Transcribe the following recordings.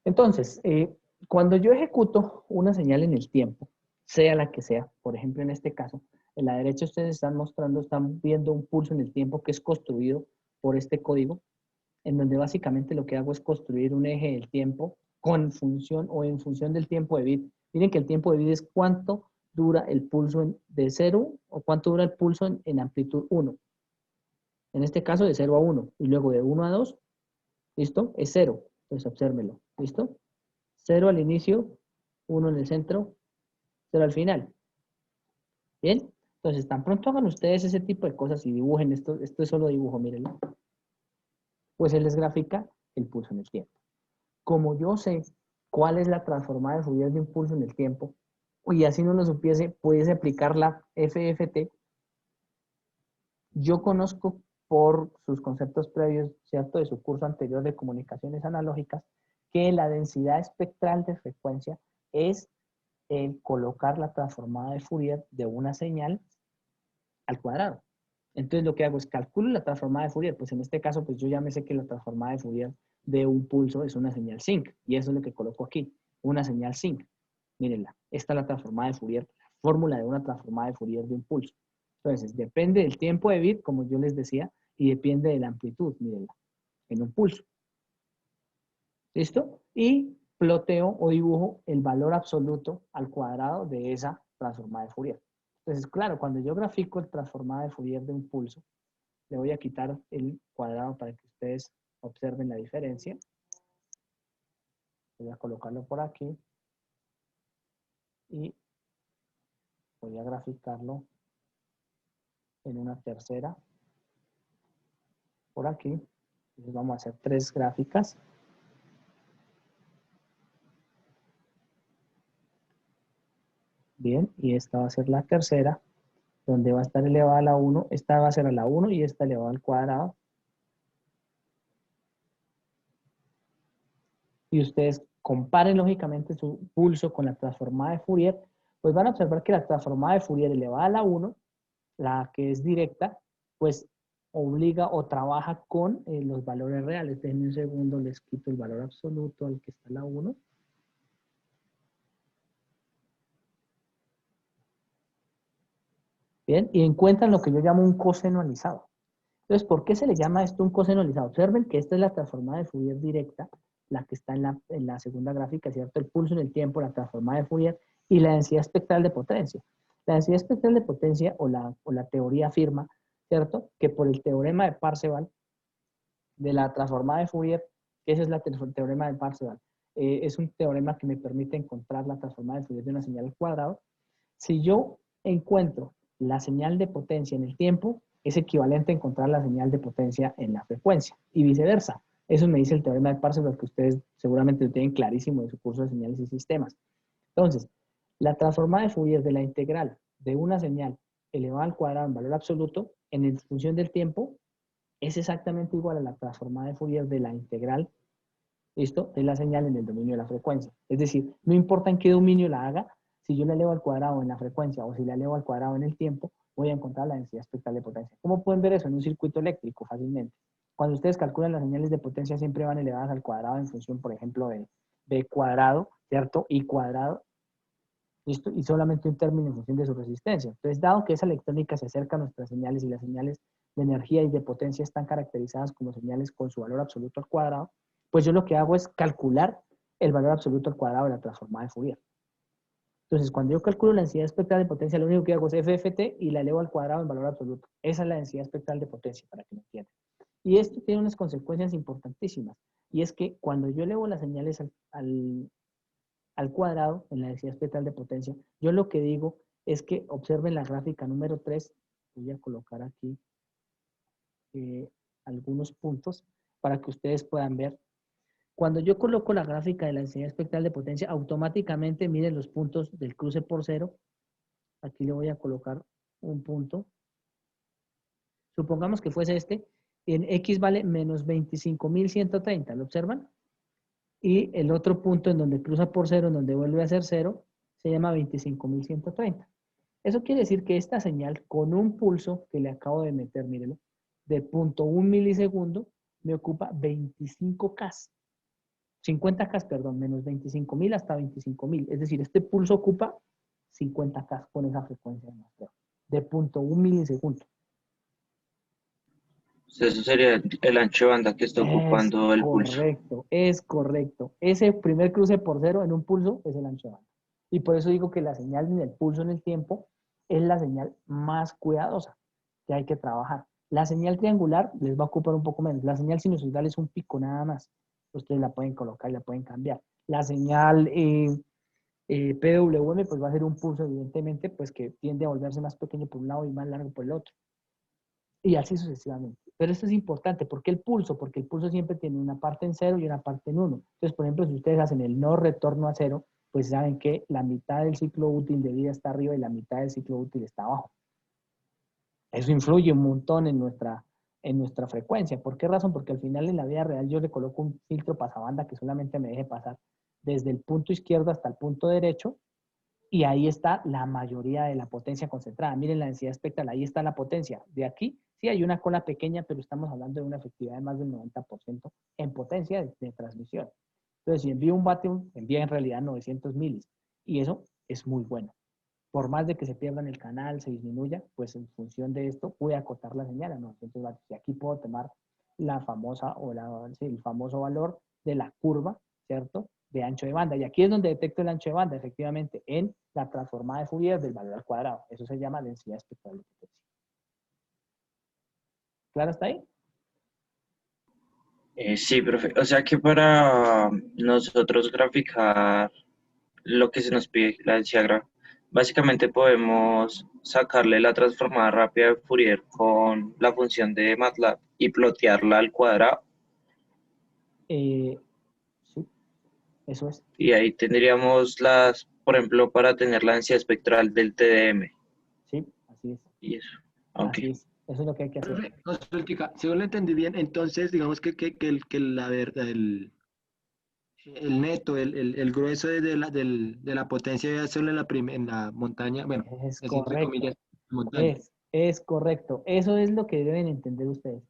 Entonces, cuando yo ejecuto una señal en el tiempo, sea la que sea, por ejemplo en este caso, en la derecha ustedes están mostrando, están viendo un pulso en el tiempo que es construido por este código, en donde básicamente lo que hago es construir un eje del tiempo con función o en función del tiempo de bit. Miren que el tiempo de bit es cuánto dura el pulso de 0 o cuánto dura el pulso en amplitud 1. En este caso de 0 a 1 y luego de 1 a 2, ¿listo? Es 0. Entonces obsérvelo, ¿listo? 0 al inicio, 1 en el centro, 0 al final. ¿Bien? Entonces, tan pronto hagan ustedes ese tipo de cosas y dibujen esto es solo dibujo, mírenlo. Pues él les grafica el pulso en el tiempo. Como yo sé cuál es la transformada de Fourier de un pulso en el tiempo, y así no lo supiese, pudiese aplicar la FFT, yo conozco por sus conceptos previos, ¿cierto?, de su curso anterior de comunicaciones analógicas, que la densidad espectral de frecuencia es el colocar la transformada de Fourier de una señal al cuadrado. Entonces lo que hago es calculo la transformada de Fourier, pues en este caso pues yo ya me sé que la transformada de Fourier de un pulso es una señal sinc, y eso es lo que coloco aquí, una señal sinc. Mírenla, esta es la transformada de Fourier, la fórmula de una transformada de Fourier de un pulso. Entonces depende del tiempo de bit, como yo les decía, y depende de la amplitud, mírenla, en un pulso. ¿Listo? Y ploteo o dibujo el valor absoluto al cuadrado de esa transformada de Fourier. Entonces, claro, cuando yo grafico el transformada de Fourier de un pulso, le voy a quitar el cuadrado para que ustedes observen la diferencia. Voy a colocarlo por aquí y voy a graficarlo en una tercera por aquí. Entonces vamos a hacer 3 gráficas. Bien, y esta va a ser la tercera, donde va a estar elevada a la 1. Esta va a ser a la 1 y esta elevada al cuadrado. Y ustedes comparen lógicamente su pulso con la transformada de Fourier, pues van a observar que la transformada de Fourier elevada a la 1, la que es directa, pues obliga o trabaja con los valores reales. Déjenme un segundo, les quito el valor absoluto al que está la 1. Bien, y encuentran lo que yo llamo un coseno alisado. Entonces, ¿por qué se le llama esto un coseno alisado? Observen que esta es la transformada de Fourier directa, la que está en la segunda gráfica, ¿cierto? El pulso en el tiempo, la transformada de Fourier y la densidad espectral de potencia. La densidad espectral de potencia o la teoría afirma, ¿cierto?, que por el teorema de Parseval de la transformada de Fourier, que ese es el teorema de Parseval, es un teorema que me permite encontrar la transformada de Fourier de una señal al cuadrado. Si yo encuentro la señal de potencia en el tiempo, es equivalente a encontrar la señal de potencia en la frecuencia y viceversa. Eso me dice el teorema de Parseval, que ustedes seguramente lo tienen clarísimo de su curso de señales y sistemas. Entonces, la transformada de Fourier de la integral de una señal elevada al cuadrado en valor absoluto en función del tiempo es exactamente igual a la transformada de Fourier de la integral, ¿listo?, de la señal en el dominio de la frecuencia. Es decir, no importa en qué dominio la haga, si yo la elevo al cuadrado en la frecuencia o si la elevo al cuadrado en el tiempo, voy a encontrar la densidad espectral de potencia. ¿Cómo pueden ver eso? En un circuito eléctrico fácilmente. Cuando ustedes calculan las señales de potencia siempre van elevadas al cuadrado en función, por ejemplo, de cuadrado, ¿cierto? Y cuadrado, ¿listo? Y solamente un término en función de su resistencia. Entonces, dado que esa electrónica se acerca a nuestras señales y las señales de energía y de potencia están caracterizadas como señales con su valor absoluto al cuadrado, pues yo lo que hago es calcular el valor absoluto al cuadrado de la transformada de Fourier. Entonces, cuando yo calculo la densidad espectral de potencia, lo único que hago es FFT y la elevo al cuadrado en valor absoluto. Esa es la densidad espectral de potencia, para que lo entiendan. Y esto tiene unas consecuencias importantísimas. Y es que cuando yo elevo las señales al cuadrado en la densidad espectral de potencia, yo lo que digo es que observen la gráfica número 3. Voy a colocar aquí algunos puntos para que ustedes puedan ver. Cuando yo coloco la gráfica de la densidad espectral de potencia, automáticamente miren los puntos del cruce por cero. Aquí le voy a colocar un punto. Supongamos que fuese este. En X vale menos 25.130. ¿Lo observan? Y el otro punto en donde cruza por cero, en donde vuelve a ser cero, se llama 25.130. Eso quiere decir que esta señal, con un pulso que le acabo de meter, mírenlo, de 0.1 milisegundo, me ocupa 25K. 50K, perdón, menos 25.000 hasta 25.000. Es decir, este pulso ocupa 50K con esa frecuencia de muestreo, de 0.1 milisegundo. Eso sería el ancho de banda que está ocupando el pulso. Es correcto. Ese primer cruce por cero en un pulso es el ancho de banda. Y por eso digo que la señal en el pulso en el tiempo es la señal más cuidadosa que hay que trabajar. La señal triangular les va a ocupar un poco menos. La señal sinusoidal es un pico nada más. Ustedes la pueden colocar y la pueden cambiar. La señal PWM pues va a ser un pulso evidentemente pues que tiende a volverse más pequeño por un lado y más largo por el otro. Y así sucesivamente. Pero esto es importante. ¿Por qué el pulso? Porque el pulso siempre tiene una parte en cero y una parte en uno. Entonces, por ejemplo, si ustedes hacen el no retorno a cero, pues saben que la mitad del ciclo útil de vida está arriba y la mitad del ciclo útil está abajo. Eso influye un montón en nuestra frecuencia. ¿Por qué razón? Porque al final en la vida real yo le coloco un filtro pasabanda que solamente me deje pasar desde el punto izquierdo hasta el punto derecho, y ahí está la mayoría de la potencia concentrada. Miren la densidad espectral, ahí está la potencia. De aquí, sí hay una cola pequeña, pero estamos hablando de una efectividad de más del 90% en potencia de transmisión. Entonces, si envío un vatio, envía en realidad 900 milis. Y eso es muy bueno. Por más de que se pierda en el canal, se disminuya, pues en función de esto pude acotar la señal a 900 vatios. Y aquí puedo tomar la famosa, sí, el famoso valor de la curva, ¿cierto? De ancho de banda. Y aquí es donde detecto el ancho de banda, efectivamente, en la transformada de Fourier del valor al cuadrado. Eso se llama densidad espectral de potencia. ¿Claro hasta ahí? Sí, profe. O sea que para nosotros graficar lo que se nos pide, la densidad básicamente podemos sacarle la transformada rápida de Fourier con la función de MATLAB y plotearla al cuadrado. Sí, eso es. Y ahí tendríamos las, por ejemplo, para tener la densidad espectral del TDM. Sí, así es. Y eso. Ok. Así es. Eso es lo que hay que hacer. Profe, consultica, según lo entendí bien, entonces digamos que la verdad, el neto, el grueso de la potencia debe hacerlo en la montaña, bueno, Es es entre correcto. comillas, montaña. Es correcto. Eso es lo que deben entender ustedes.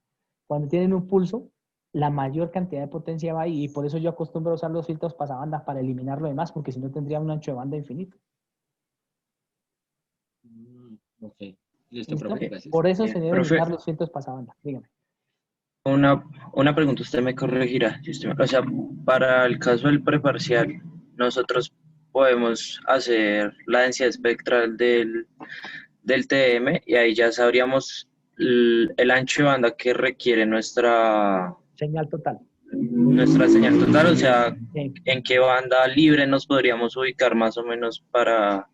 Cuando tienen un pulso, la mayor cantidad de potencia va ahí y por eso yo acostumbro a usar los filtros pasabanda para eliminar lo demás, porque si no tendría un ancho de banda infinito. Ok, listo, profe, ¿Listo? gracias. Por eso se Bien. deben Profe, eliminar los filtros pasabanda. Dígame. una pregunta, usted me corregirá. O sea, para el caso del preparcial, nosotros podemos hacer la densidad espectral del TM y ahí ya sabríamos el ancho de banda que requiere Señal total. nuestra señal total, o sea, Sí, en qué banda libre nos podríamos ubicar más o menos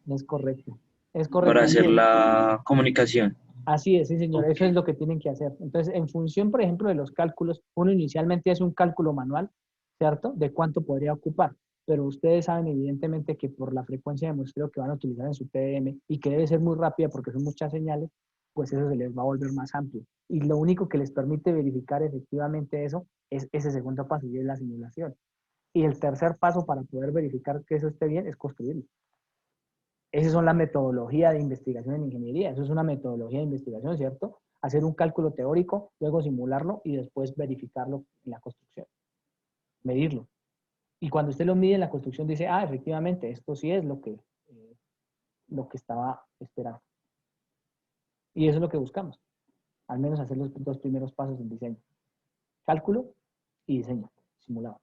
es correcto. Es para correcto. hacer Mire, la comunicación. así es, sí, señor. Ok. Eso es lo que tienen que hacer. Entonces, en función, por ejemplo, de los cálculos, uno inicialmente hace un cálculo manual, ¿cierto? De cuánto podría ocupar. Pero ustedes saben, evidentemente, que por la frecuencia de muestreo que van a utilizar en su TDM y que debe ser muy rápida porque son muchas señales, pues eso se les va a volver más amplio. Y lo único que les permite verificar efectivamente eso es ese segundo paso y es la simulación. Y el tercer paso para poder verificar que eso esté bien es construirlo. Esas son la metodología de investigación en ingeniería. Eso es una metodología de investigación, ¿cierto? Hacer un cálculo teórico, luego simularlo y después verificarlo en la construcción. Medirlo. Y cuando usted lo mide en la construcción dice, ah, efectivamente, esto sí es lo que estaba esperando. Y eso es lo que buscamos. Al menos hacer los dos primeros pasos en diseño. Cálculo y diseño simulado.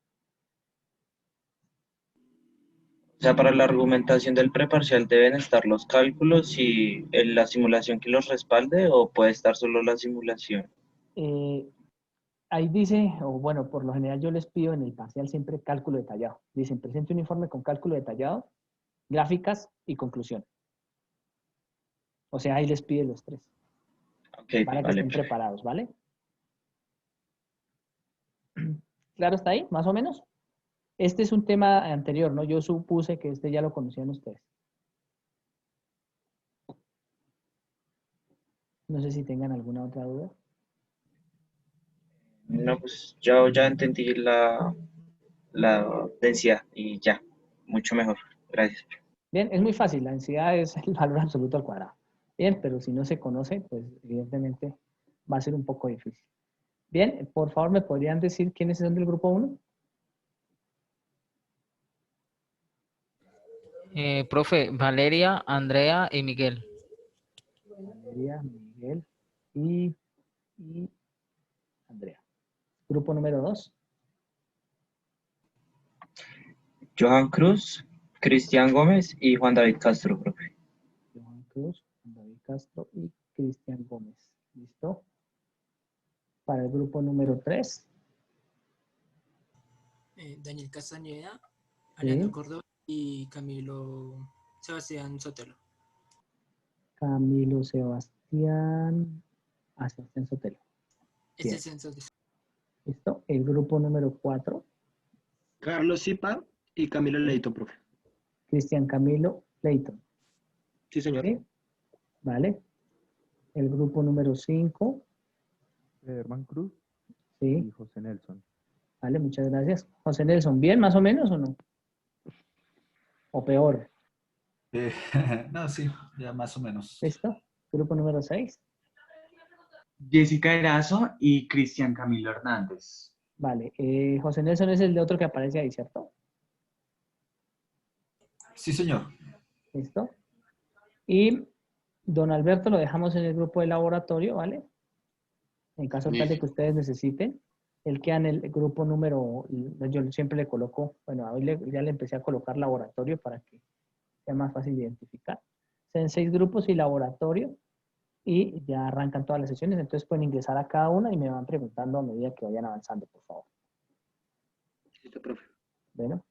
O sea, para la argumentación del preparcial deben estar los cálculos y la simulación que los respalde o puede estar solo la simulación. Eh, Ahí dice, o bueno, por lo general yo les pido en el parcial siempre cálculo detallado. Dicen, presente un informe con cálculo detallado, gráficas y conclusión. O sea, ahí les pide los tres, Ok, para que vale, estén profe. preparados, ¿vale? Claro, está ahí, más o menos. Este es un tema anterior, ¿no? Yo supuse que este ya lo conocían ustedes. No sé si tengan alguna otra duda. No, pues ya entendí la densidad y ya, mucho mejor. Gracias. Bien, es muy fácil, la densidad es el valor absoluto al cuadrado. Bien, pero si no se conoce, pues evidentemente va a ser un poco difícil. Bien, por favor, ¿me podrían decir quiénes son del grupo 1? Profe, Valeria, Andrea y Miguel. Valeria, Miguel y Andrea. Grupo número 2. Johan Cruz, Cristian Gómez y Juan David Castro, profe. Johan Cruz, Juan David Castro y Cristian Gómez. ¿Listo? Para el grupo número 3. Daniel Castañeda, Sí. Ariana Córdoba y Camilo Sebastián Sotelo. Camilo Sebastián Sotelo. Este Bien. es en Sotelo. ¿Listo? El grupo número 4. Carlos Zipa y Camilo Leito, profe. Cristian Camilo Leighton. Sí, señor. ¿Sí? Vale. El grupo número 5. Herman Cruz Sí. y José Nelson. Vale, muchas gracias. José Nelson, ¿bien más o menos o no? ¿O peor? No, sí, ya más o menos. ¿Listo? Grupo número 6. Jessica Erazo y Cristian Camilo Hernández. Vale. José Nelson es el de otro que aparece ahí, ¿cierto? Sí, señor. ¿Listo? Y don Alberto lo dejamos en el grupo de laboratorio, ¿vale? En caso tal de que ustedes necesiten. Él queda en el grupo número, yo siempre le coloco, bueno, hoy ya le empecé a colocar laboratorio para que sea más fácil de identificar. Son 6 grupos y laboratorio y ya arrancan todas las sesiones, entonces pueden ingresar a cada una y me van preguntando a medida que vayan avanzando, por favor. Listo, profe. Bueno,